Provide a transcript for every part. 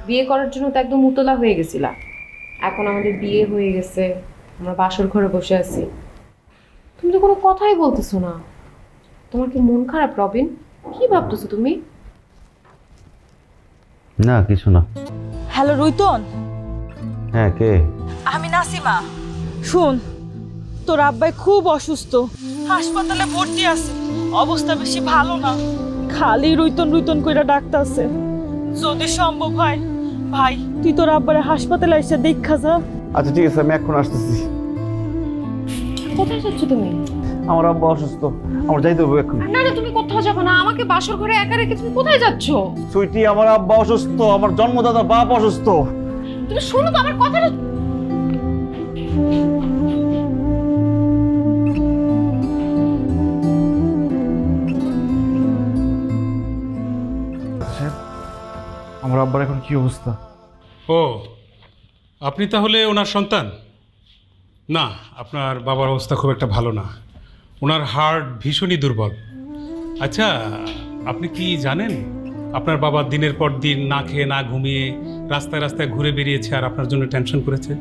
বিয়ে করার জন্য তো একদম উতলা হয়ে গেছিলা। এখন আমাদের বিয়ে হয়ে গেছে, আমরা বাসর ঘরে বসে আছি, তুমি তো কোনো কথাই বলতেছো না। তোমার কি মন খারাপ রবিন? কি ভাবতেছো তুমি? না কিছু না। হ্যালো রুইতন, হ্যাঁ কে? আমি নাসিমা। শুন, তোর আব্বাই খুব অসুস্থ, হাসপাতালে ভর্তি আছে, অবস্থা বেশি ভালো না। খালি রুইতন রুইতন কইরা ডাকতাছে। যদি সম্ভব হয় ভাই, তুই তোর আব্বারে হাসপাতালে এসে দেখা যা। আচ্ছা ঠিক আছে, আমি এখন আসতেছি। কোথায় যাচ্ছ তুমি? আমার আব্বা অসুস্থ, আমার যাইতে হবে এখন। না না, তুমি কোথাও যাবে না, আমাকে বাসর ঘরে একা রেখে তুমি কোথায় যাচ্ছ? সুইটি, আমার আব্বা অসুস্থ, আমার জন্মদাতা বাপ অসুস্থ। তুমি শোনো তো আমার কথাটা। আমার আব্বার এখন কি অবস্থা? ও, আপনি তাহলে ওনার সন্তান? না, আপনার বাবার অবস্থা খুব একটা ভালো না, ওনার হার্ট ভীষণই দুর্বল। আচ্ছা, আপনি কি জানেন আপনার বাবা দিনের পর দিন না খেয়ে না ঘুমিয়ে রাস্তায় রাস্তায় ঘুরে বেরিয়েছে আর আপনার জন্য টেনশন করেছে?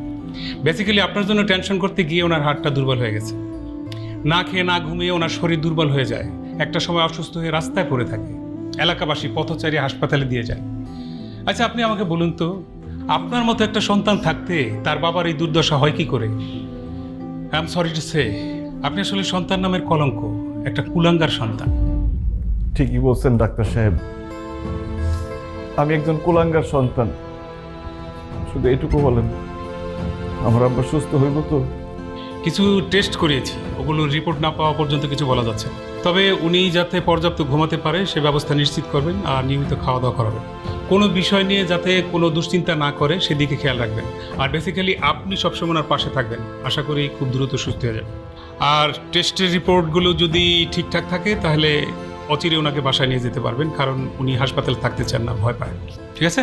বেসিক্যালি আপনার জন্য টেনশন করতে গিয়ে ওনার হার্টটা দুর্বল হয়ে গেছে। না খেয়ে না ঘুমিয়ে ওনার শরীর দুর্বল হয়ে যায়, একটা সময় অসুস্থ হয়ে রাস্তায় পড়ে থাকে, এলাকাবাসী পথচারী হাসপাতালে দিয়ে যায়। আচ্ছা, আপনি আমাকে বলুন তো, আপনার মতো একটা সন্তান থাকতে তার বাবার এই দুর্দশা হয় কি করে? I am sorry to say, আপনি আসলে সন্তান নামের কলঙ্ক, একটা কুলাঙ্গার সন্তান। ঠিকই বলছেন ডাক্তার সাহেব, আমি একজন কুলাঙ্গার সন্তান। শুধু এটুকু বলেন, আমার আব্বা সুস্থ হইব তো? কিছু টেস্ট করিয়েছি, ওগুলোর রিপোর্ট না পাওয়া পর্যন্ত কিছু বলা যাচ্ছে না। তবে উনি যাতে পর্যাপ্ত ঘুমাতে পারে সে ব্যবস্থা নিশ্চিত করবেন আর নিয়মিত খাওয়া দাওয়া করাবেন। কোনো বিষয় নিয়ে যাতে কোনো দুশ্চিন্তা না করে সেদিকে খেয়াল রাখবেন। আর বেসিক্যালি আপনি সবসময় ওনার পাশে থাকবেন, আশা করি খুব দ্রুত সুস্থ হয়ে যাবে। আর টেস্টের রিপোর্টগুলো যদি ঠিকঠাক থাকে তাহলে অচিরে ওনাকে বাসায় নিয়ে যেতে পারবেন, কারণ উনি হাসপাতালে থাকতে চান না, ভয় পায়। ঠিক আছে?